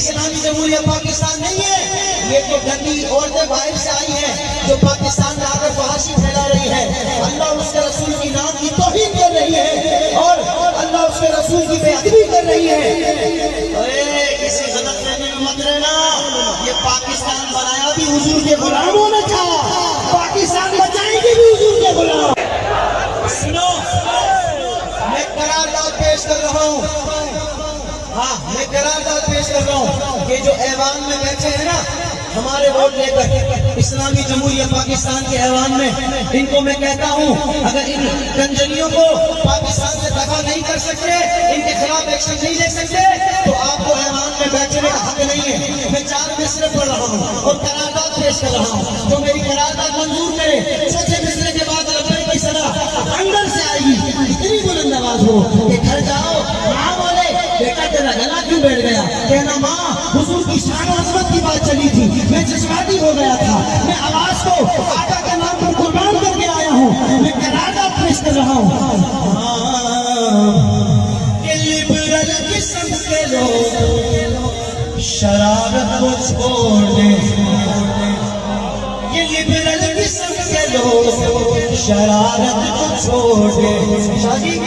اسلامی جمہوریہ پاکستان نہیں ہے، یہ تو گندی عورتیں باہر سے آئی ہیں جو پاکستان میں آ کر فحاشی پھیلا رہی ہے، اللہ اس کے رسول کی نام کی توہین کر رہی ہے اور اللہ اس کے رسول کی بے ادبی کر رہی ہے۔ کسی غلط فہمی میں مت رہنا، یہ پاکستان بنایا بھی حضور کے غلاموں نے تھا، پاکستان بچائیں گے بھی حضور کے غلام۔ سنو، میں قرارداد پیش کر رہا ہوں، میں قرارداد پیش کر رہا ہوں، یہ جو ایوان میں بیٹھے ہیں نا ہمارے ووٹ لے کر اسلامی جمہوریہ پاکستان کے ایوان میں، ان کو میں کہتا ہوں اگر ان کنجریوں کو پاکستان سے دفع نہیں کر سکتے، ان کے خلاف ایکشن نہیں لے سکتے تو آپ کو ایوان میں بیٹھنے کا حق نہیں ہے۔ میں 4 مصرے پڑھ رہا ہوں اور قرارداد پیش کر رہا ہوں، تو میری قرارداد منظور کرے، چوتھے مصرے کے بعد لبیک کی صدا اندر سے آئے گی، اتنی بلند آواز ہو کہ گھر جاؤ ماں بولے بیٹا تیرا گلا کیوں بیٹھ گیا، کہنا ماں حضور کی شان و عظمت کی بات چلی تھی، میں جذباتی ہو گیا تھا، میں آواز کو آقا کے نام پر قربان کر کے آیا ہوں، میں قرارداد پیش کر رہا ہوں۔ کہ لبرل قسم کے لوگ شرارت کو چھوڑ دیں، یہ لبرل قسم کے لوگ شرارت کو چھوڑ دیں۔ شادی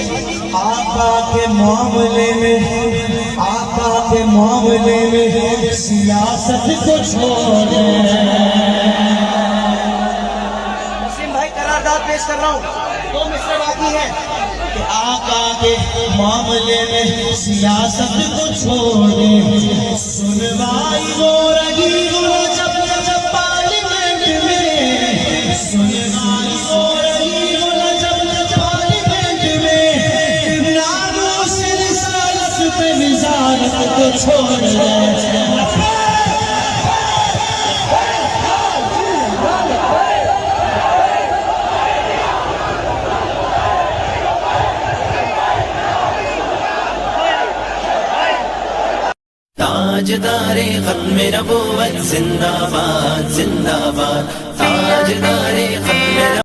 آقا کے معاملے میں، آقا کے معاملے میں سیاست کو چھوڑ دیں۔ مسلم بھائی قرارداد پیش کر رہا ہوں، 2 مصرے باقی ہیں کہ آقا کے معاملے میں سیاست کو چھوڑ دیں۔ سنوائی ہو رہی ہو جب جب پارلیمنٹ میں، سنوائی ہو رہی ہو جب جب پارلیمنٹ میں، ناموس رسالت پہ وزارت کو چھوڑ دیں۔ تاجدار ختم نبوت زندہ باد زندہ باد، تاجدار ختم